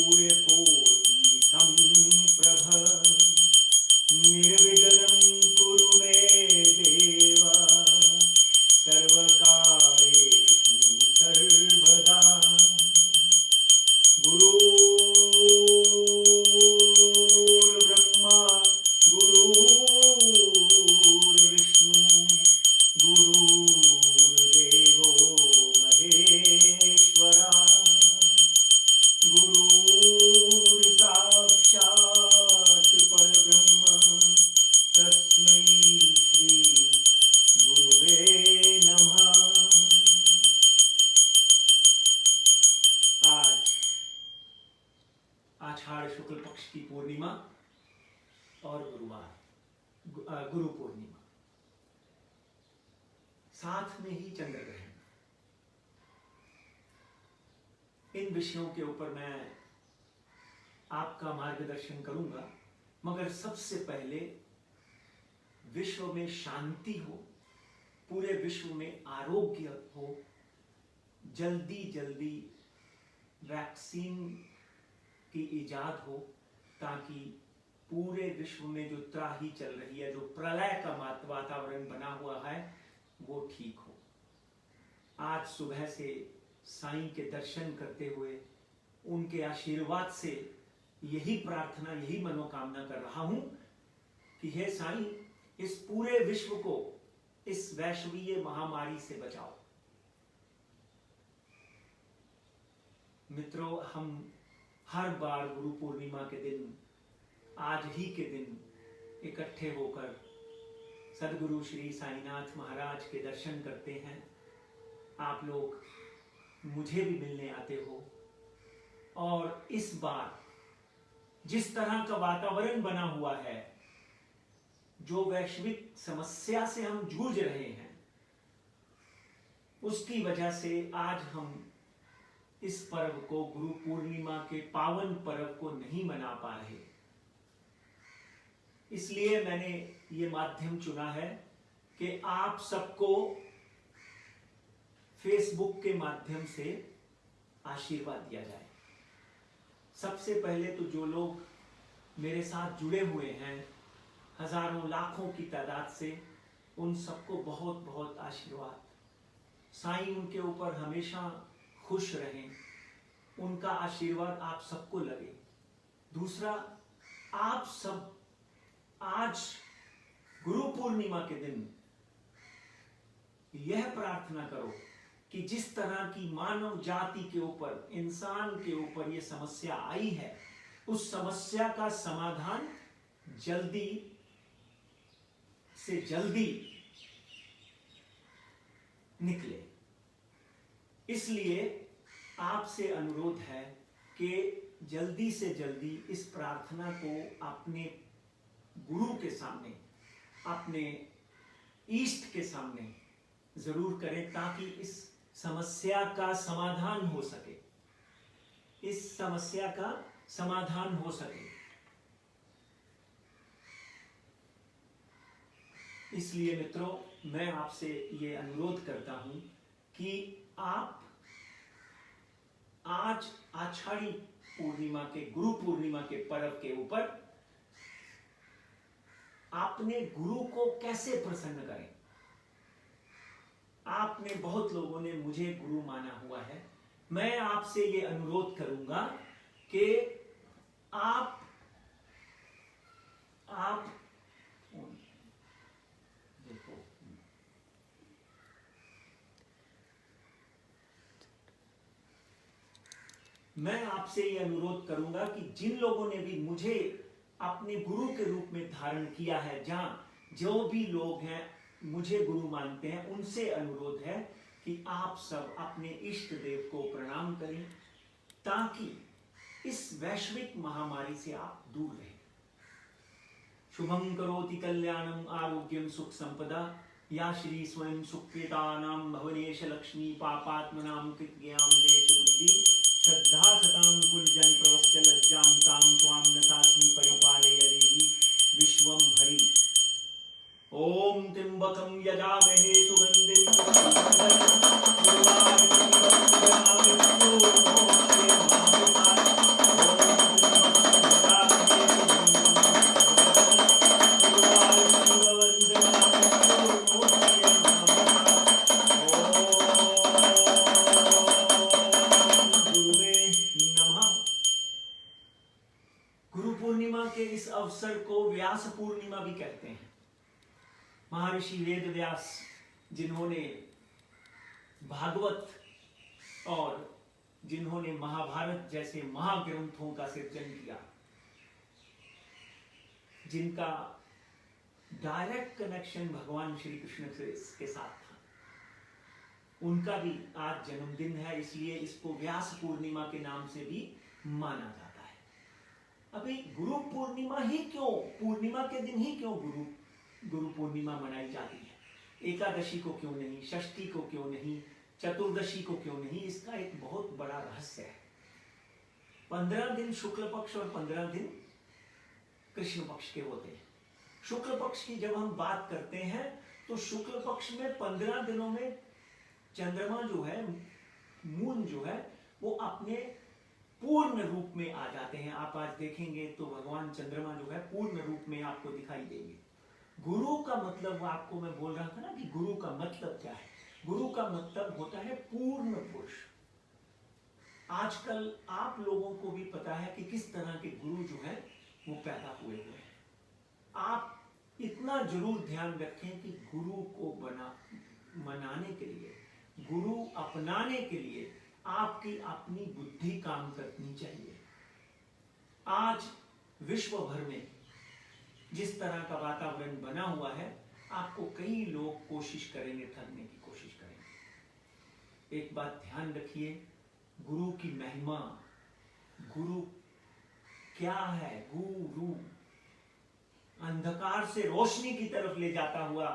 सूर्यकोटि संप्रभ निर्विघ्नं कुरु मे देव सर्वकारेषु सर्वदा। गुरुर्ब्रह्मा गुरुर्विष्णु गुरुर्देवो महेश्वरा गुरुर्साक्षात् परब्रह्म तस्मै श्री गुरुवे नमः। आज आषाढ़ शुक्ल पक्ष की पूर्णिमा और गुरुवार गुरु पूर्णिमा, साथ में ही चंद्र ग्रहण। इन विषयों के ऊपर मैं आपका मार्गदर्शन करूंगा, मगर सबसे पहले विश्व में शांति हो, पूरे विश्व में आरोग्य हो, जल्दी जल्दी वैक्सीन की इजाद हो, ताकि पूरे विश्व में जो त्राही चल रही है, जो प्रलय का वातावरण बना हुआ है, वो ठीक हो। आज सुबह से साईं के दर्शन करते हुए उनके आशीर्वाद से यही प्रार्थना, यही मनोकामना कर रहा हूं कि हे साईं, इस पूरे विश्व को इस वैश्वीय महामारी से बचाओ। मित्रों, हम हर बार गुरु पूर्णिमा के दिन, आज ही के दिन इकट्ठे होकर सदगुरु श्री साईनाथ महाराज के दर्शन करते हैं। आप लोग मुझे भी मिलने आते हो, और इस बार जिस तरह का वातावरण बना हुआ है, जो वैश्विक समस्या से हम जूझ रहे हैं, उसकी वजह से आज हम इस पर्व को, गुरु पूर्णिमा के पावन पर्व को नहीं मना पा रहे। इसलिए मैंने ये माध्यम चुना है कि आप सबको फेसबुक के माध्यम से आशीर्वाद दिया जाए। सबसे पहले तो जो लोग मेरे साथ जुड़े हुए हैं, हजारों लाखों की तादाद से, उन सबको बहुत बहुत आशीर्वाद। साईं उनके ऊपर हमेशा खुश रहें, उनका आशीर्वाद आप सबको लगे। दूसरा, आप सब आज गुरु पूर्णिमा के दिन यह प्रार्थना करो कि जिस तरह की मानव जाति के ऊपर, इंसान के ऊपर यह समस्या आई है, उस समस्या का समाधान जल्दी से जल्दी निकले। इसलिए आपसे अनुरोध है कि जल्दी से जल्दी इस प्रार्थना को अपने गुरु के सामने, अपने ईष्ट के सामने जरूर करें, ताकि इस समस्या का समाधान हो सके, इस समस्या का समाधान हो सके। इसलिए मित्रों, मैं आपसे ये अनुरोध करता हूं कि आप आज आषाढ़ी पूर्णिमा के, गुरु पूर्णिमा के पर्व के ऊपर आपने गुरु को कैसे प्रसन्न करें। आपने, बहुत लोगों ने मुझे गुरु माना हुआ है। मैं आपसे ये अनुरोध करूंगा कि आप देखो, मैं आपसे ये अनुरोध करूंगा कि जिन लोगों ने भी मुझे अपने गुरु के रूप में धारण किया है, जहां जो भी लोग हैं मुझे गुरु मानते हैं, उनसे अनुरोध है कि आप सब अपने इष्ट देव को प्रणाम करें, ताकि इस वैश्विक महामारी से आप दूर रहें। शुभं करोति कल्याणं आरोग्यं सुख संपदा, या श्री स्वयं सुकृतानां भवनेश लक्ष्मी पापात्मनां कृत्यां देश बुद्धि श्रद्धा सतां कुलजन प्रवस्य लज्जां तां त्वां नतास्मि परिपालय देवी विश्वं भरि। ओम त्र्यंबकं यजामहे सुगंधिं पुष्टिवर्धनम् उर्वारुकमिव के इस अवसर को व्यास पूर्णिमा भी कहते हैं। महर्षि वेद व्यास, जिन्होंने भागवत और जिन्होंने महाभारत जैसे महाग्रंथों का सृजन किया, जिनका डायरेक्ट कनेक्शन भगवान श्री कृष्ण के साथ था, उनका भी आज जन्मदिन है। इसलिए इसको व्यास पूर्णिमा के नाम से भी माना जाता है। अभी गुरु पूर्णिमा ही क्यों, पूर्णिमा के दिन ही क्यों गुरु पूर्णिमा मनाई जाती है? एकादशी को क्यों नहीं, षष्ठी को क्यों नहीं, चतुर्दशी को क्यों नहीं? इसका एक बहुत बड़ा रहस्य है। 15 दिन शुक्ल पक्ष और 15 दिन कृष्ण पक्ष के होते हैं। शुक्ल पक्ष की जब हम बात करते हैं तो शुक्ल पक्ष में 15 दिनों में चंद्रमा जो है, मून जो है, वो अपने पूर्ण रूप में आ जाते हैं। आप आज देखेंगे तो भगवान चंद्रमा जो है पूर्ण रूप में आपको दिखाई देंगे। गुरु का मतलब, आपको मैं बोल रहा था ना कि गुरु का मतलब क्या है। गुरु का मतलब होता है पूर्ण पुरुष। आजकल आप लोगों को भी पता है कि किस तरह के गुरु जो है वो पैदा हुए हैं। आप इतना जरूर ध्यान रखें कि गुरु को मनाने के लिए, गुरु अपनाने के लिए आपकी अपनी बुद्धि काम करनी चाहिए। आज विश्व भर में जिस तरह का वातावरण बना हुआ है, आपको कई लोग कोशिश करेंगे, ठगने की कोशिश करेंगे। एक बात ध्यान रखिए, गुरु की महिमा, गुरु क्या है? गुरु अंधकार से रोशनी की तरफ ले जाता हुआ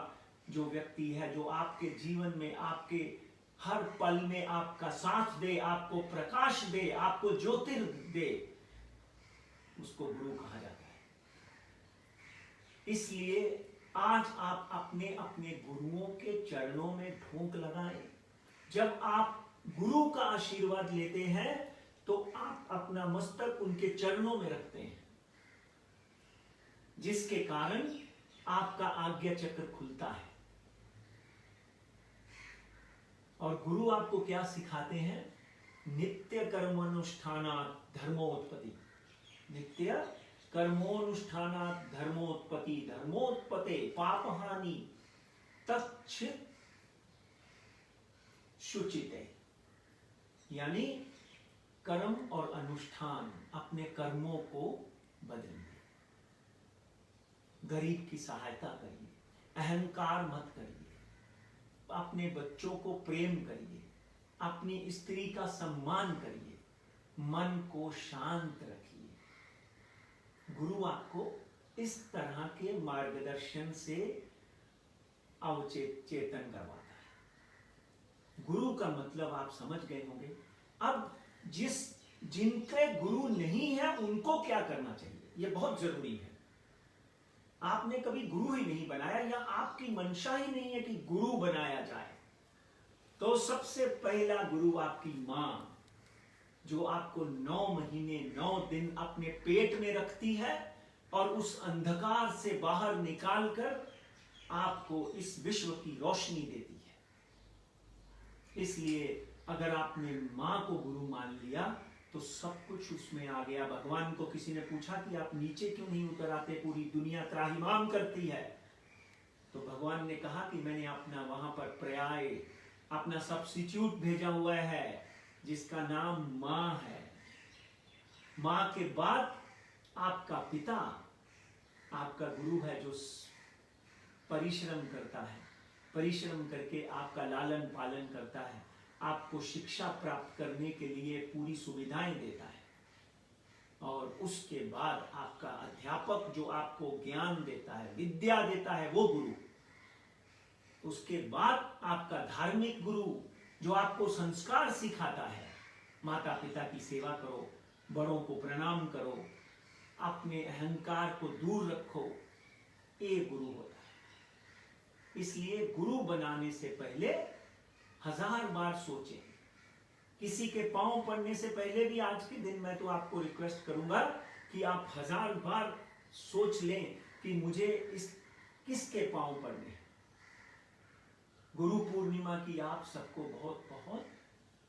जो व्यक्ति है, जो आपके जीवन में, आपके हर पल में आपका साथ दे, आपको प्रकाश दे, आपको ज्योतिर दे, उसको गुरु कहा जाता है। इसलिए आज आप अपने अपने गुरुओं के चरणों में ठोंक लगाएं। जब आप गुरु का आशीर्वाद लेते हैं तो आप अपना मस्तक उनके चरणों में रखते हैं, जिसके कारण आपका आज्ञा चक्र खुलता है। और गुरु आपको क्या सिखाते हैं? नित्य कर्मानुष्ठानात् धर्मोत्पत्ति। नित्य कर्मोनुष्ठानात् धर्मोत्पत्ति, धर्मोत्पत्ते पापहानि तच्छित शुचिते। यानी कर्म और अनुष्ठान, अपने कर्मों को बदलिए, गरीब की सहायता करिए, अहंकार मत करिए, अपने बच्चों को प्रेम करिए, अपनी स्त्री का सम्मान करिए, मन को शांत रखिए। गुरु आपको इस तरह के मार्गदर्शन से अवचेतन करवाता है। गुरु का मतलब आप समझ गए होंगे। अब जिनके गुरु नहीं है उनको क्या करना चाहिए, यह बहुत जरूरी है। आपने कभी गुरु ही नहीं बनाया या आपकी मंशा ही नहीं है कि गुरु बनाया जाए, तो सबसे पहला गुरु आपकी मां, जो आपको 9 महीने 9 दिन अपने पेट में रखती है और उस अंधकार से बाहर निकालकर आपको इस विश्व की रोशनी देती है। इसलिए अगर आपने मां को गुरु मान लिया तो सब कुछ उसमें आ गया। भगवान को किसी ने पूछा कि आप नीचे क्यों नहीं उतर आते, पूरी दुनिया त्राहिमाम करती है, तो भगवान ने कहा कि मैंने अपना वहां पर पर्याय, अपना सब्स्टिट्यूट भेजा हुआ है, जिसका नाम मां है। मां के बाद आपका पिता आपका गुरु है, जो परिश्रम करता है, परिश्रम करके आपका लालन पालन करता है, आपको शिक्षा प्राप्त करने के लिए पूरी सुविधाएं देता है। और उसके बाद आपका अध्यापक जो आपको ज्ञान देता है, विद्या देता है, वो गुरु। उसके बाद आपका धार्मिक गुरु जो आपको संस्कार सिखाता है, माता पिता की सेवा करो, बड़ों को प्रणाम करो, अपने अहंकार को दूर रखो, ये गुरु होता है। इसलिए गुरु बनाने से पहले 1000 बार सोचें। किसी के पांव पड़ने से पहले भी आज के दिन मैं तो आपको रिक्वेस्ट करूंगा कि आप 1000 बार सोच लें कि मुझे किसके पांव पड़ने हैं। गुरु पूर्णिमा की आप सबको बहुत बहुत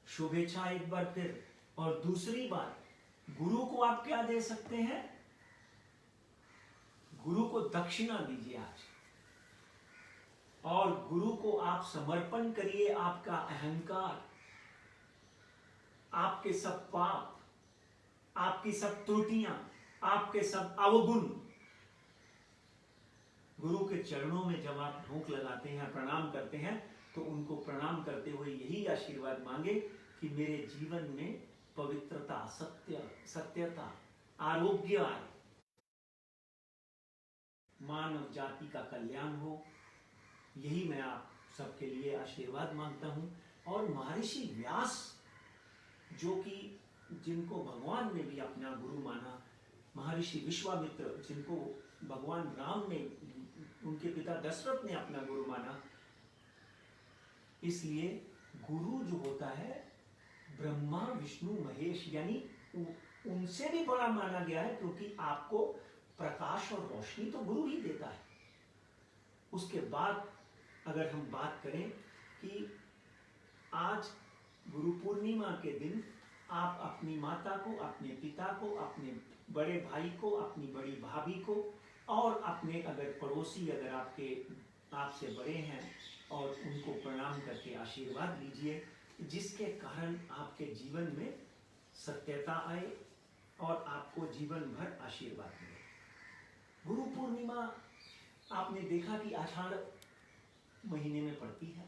शुभेच्छा एक बार फिर। और दूसरी बात, गुरु को आप क्या दे सकते हैं? गुरु को दक्षिणा दीजिए आज, और गुरु को आप समर्पण करिए आपका अहंकार, आपके सब पाप, आपकी सब त्रुटियां, आपके सब अवगुण। गुरु के चरणों में जब आप ढोक लगाते हैं, प्रणाम करते हैं, तो उनको प्रणाम करते हुए यही आशीर्वाद मांगे कि मेरे जीवन में पवित्रता, सत्यता, आरोग्य आए, मानव जाति का कल्याण हो। यही मैं आप सबके लिए आशीर्वाद मांगता हूं। और महर्षि व्यास, जो कि जिनको भगवान ने भी अपना गुरु माना, महर्षि विश्वामित्र जिनको भगवान राम ने, उनके पिता दशरथ ने अपना गुरु माना, इसलिए गुरु जो होता है ब्रह्मा विष्णु महेश, यानी उनसे भी बड़ा माना गया है, क्योंकि आपको प्रकाश और रोशनी तो गुरु ही देता है। उसके बाद अगर हम बात करें कि आज गुरु पूर्णिमा के दिन आप अपनी माता को, अपने पिता को, अपने बड़े भाई को, अपनी बड़ी भाभी को, और अपने अगर पड़ोसी अगर आपसे बड़े हैं, और उनको प्रणाम करके आशीर्वाद लीजिए, जिसके कारण आपके जीवन में सत्यता आए और आपको जीवन भर आशीर्वाद मिले। गुरु पूर्णिमा आपने देखा कि आषाढ़ महीने में पड़ती है।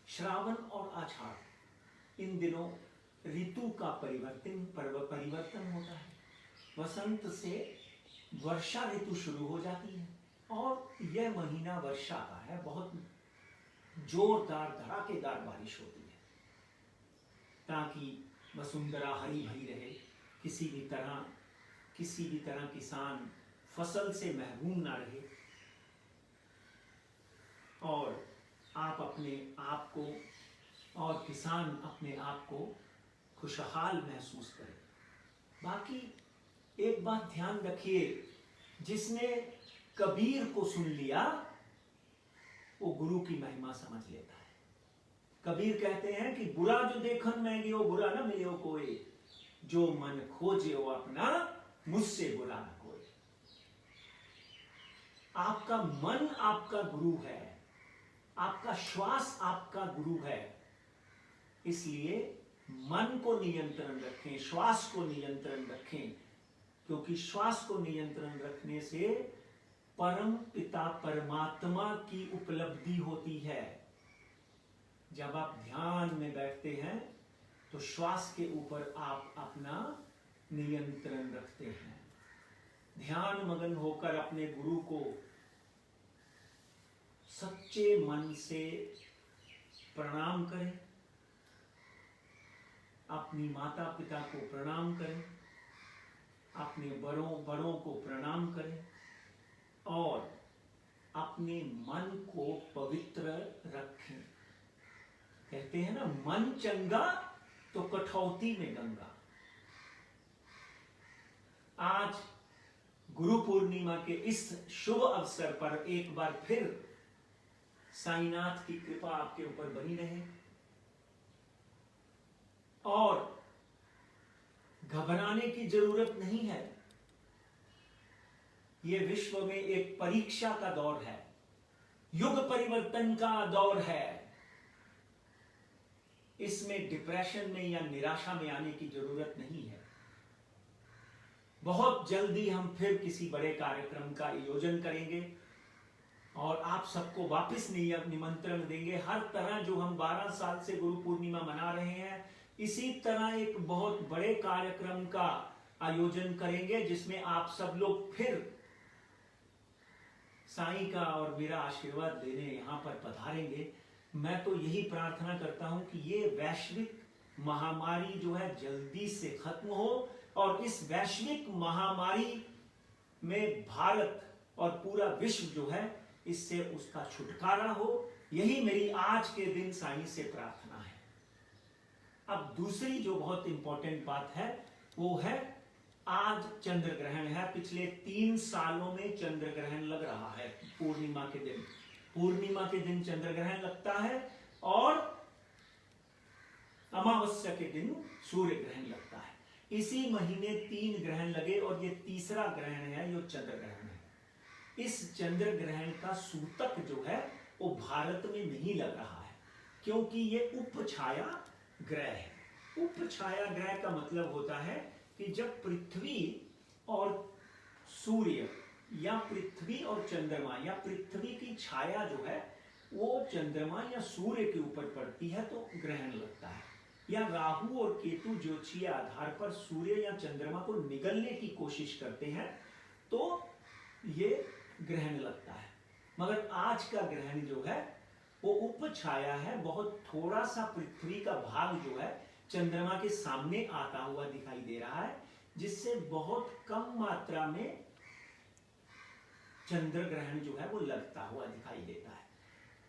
श्रावण और आषाढ़, इन दिनों ऋतु का परिवर्तन होता है। वसंत से वर्षा ऋतु शुरू हो जाती है, और यह महीना वर्षा का है। बहुत जोरदार धड़ाकेदार बारिश होती है, ताकि वसुंधरा हरी भरी रहे, किसी भी तरह किसान फसल से महरूम ना रहे, और आप अपने आप को और किसान अपने आप को खुशहाल महसूस करें। बाकी एक बात ध्यान रखिए, जिसने कबीर को सुन लिया वो गुरु की महिमा समझ लेता है। कबीर कहते हैं कि बुरा जो देखन मैं गयो, बुरा ना मिले कोई, जो मन खोजे अपना, मुझसे बुरा न कोई। आपका मन आपका गुरु है, आपका श्वास आपका गुरु है। इसलिए मन को नियंत्रण रखें, श्वास को नियंत्रण रखें, क्योंकि श्वास को नियंत्रण रखने से परम पिता परमात्मा की उपलब्धि होती है। जब आप ध्यान में बैठते हैं तो श्वास के ऊपर आप अपना नियंत्रण रखते हैं। ध्यान मगन होकर अपने गुरु को सच्चे मन से प्रणाम करें, अपनी माता पिता को प्रणाम करें, अपने बड़ों को प्रणाम करें, और अपने मन को पवित्र रखें। कहते हैं ना, मन चंगा तो कठौती में गंगा। आज गुरु पूर्णिमा के इस शुभ अवसर पर एक बार फिर साईनाथ की कृपा आपके ऊपर बनी रहे, और घबराने की जरूरत नहीं है। यह विश्व में एक परीक्षा का दौर है, युग परिवर्तन का दौर है। इसमें डिप्रेशन में या निराशा में आने की जरूरत नहीं है। बहुत जल्दी हम फिर किसी बड़े कार्यक्रम का आयोजन करेंगे और आप सबको वापस निमंत्रण देंगे। हर तरह जो हम 12 साल से गुरु पूर्णिमा मना रहे हैं, इसी तरह एक बहुत बड़े कार्यक्रम का आयोजन करेंगे, जिसमें आप सब लोग फिर साईं का और मेरा आशीर्वाद लेने यहां पर पधारेंगे। मैं तो यही प्रार्थना करता हूं कि ये वैश्विक महामारी जो है जल्दी से खत्म हो, और इस वैश्विक महामारी में भारत और पूरा विश्व जो है इससे उसका छुटकारा हो। यही मेरी आज के दिन साईं से प्रार्थना है। अब दूसरी जो बहुत इंपॉर्टेंट बात है वो है, आज चंद्र ग्रहण है। पिछले 3 सालों में चंद्र ग्रहण लग रहा है। पूर्णिमा के दिन चंद्र ग्रहण लगता है, और अमावस्या के दिन सूर्य ग्रहण लगता है। इसी महीने 3 ग्रहण लगे, और ये तीसरा ग्रहण है, ये चंद्र ग्रहण है। इस चंद्र ग्रहण का सूतक जो है वो भारत में नहीं लग रहा है, क्योंकि ये उपछाया ग्रह है। उपछाया ग्रह का मतलब होता है कि जब पृथ्वी और सूर्य या पृथ्वी और चंद्रमा या पृथ्वी की छाया जो है वो चंद्रमा या सूर्य के ऊपर पड़ती है तो ग्रहण लगता है। या राहु और केतु ज्योतिषीय आधार पर सूर्य या चंद्रमा को निगलने की कोशिश करते हैं तो ये ग्रहण लगता है। मगर आज का ग्रहण जो है वो उपछाया है, बहुत थोड़ा सा पृथ्वी का भाग जो है चंद्रमा के सामने आता हुआ दिखाई दे रहा है, जिससे बहुत कम मात्रा में चंद्र ग्रहण जो है वो लगता हुआ दिखाई देता है।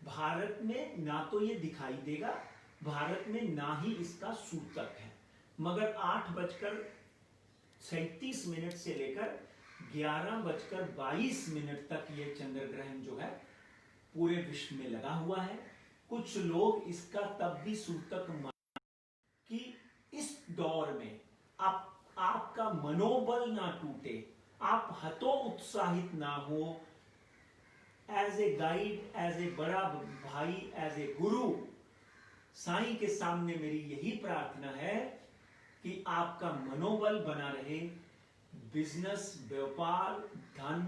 भारत में ना तो ये दिखाई देगा, भारत में ना ही इसका सूतक है, मगर 8:37 से लेकर 11:22 तक ये चंद्र ग्रहण जो है पूरे विश्व में लगा हुआ है। कुछ लोग इसका तब भी सूतक कि इस दौर में आपका मनोबल ना टूटे, आप हतोत्साहित ना हो, as a guide, as a बड़ा भाई, एज ए गुरु साईं के सामने मेरी यही प्रार्थना है कि आपका मनोबल बना रहे, बिजनेस, व्यापार, धन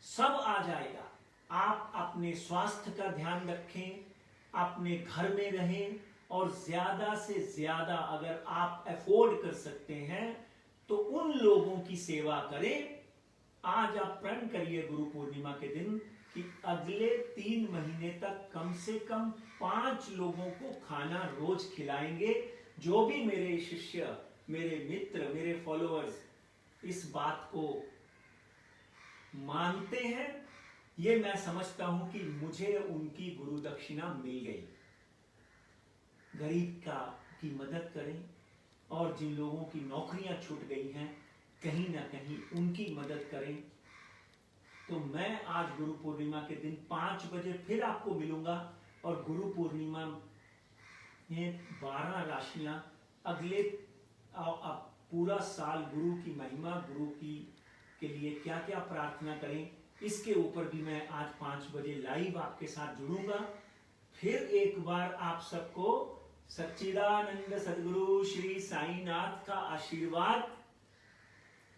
सब आ जाएगा। आप अपने स्वास्थ्य का ध्यान रखें, अपने घर में रहें और ज्यादा से ज्यादा अगर आप अफोर्ड कर सकते हैं तो उन लोगों की सेवा करें। आज आप प्रण करिए गुरु पूर्णिमा के दिन कि अगले 3 महीने तक कम से कम 5 लोगों को खाना रोज खिलाएंगे। जो भी मेरे शिष्य, मेरे मित्र, मेरे फॉलोअर्स इस बात को मानते हैं, ये मैं समझता हूं कि मुझे उनकी गुरु दक्षिणा मिल गई। गरीब की मदद करें और जिन लोगों की नौकरियां छूट गई हैं कहीं ना कहीं उनकी मदद करें। तो मैं आज गुरु पूर्णिमा के दिन 5 बजे फिर आपको मिलूंगा और गुरु पूर्णिमा में 12 राशियां अगले पूरा साल गुरु की महिमा, गुरु के लिए क्या क्या प्रार्थना करें, इसके ऊपर भी मैं आज 5 बजे लाइव आपके साथ जुड़ूंगा। फिर एक बार आप सबको सच्चिदानंद सद्गुरु श्री साईनाथ का आशीर्वाद,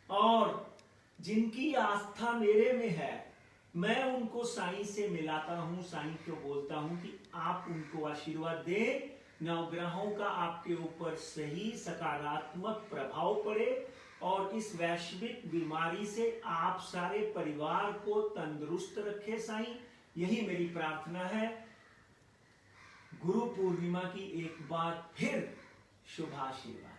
और जिनकी आस्था मेरे में है मैं उनको साईं से मिलाता हूं, साईं को बोलता हूं कि आप उनको आशीर्वाद दें, नवग्रहों का आपके ऊपर सही सकारात्मक प्रभाव पड़े और इस वैश्विक बीमारी से आप सारे परिवार को तंदुरुस्त रखे साईं, यही मेरी प्रार्थना है। गुरु पूर्णिमा की एक बार फिर शुभाशीर्वाद।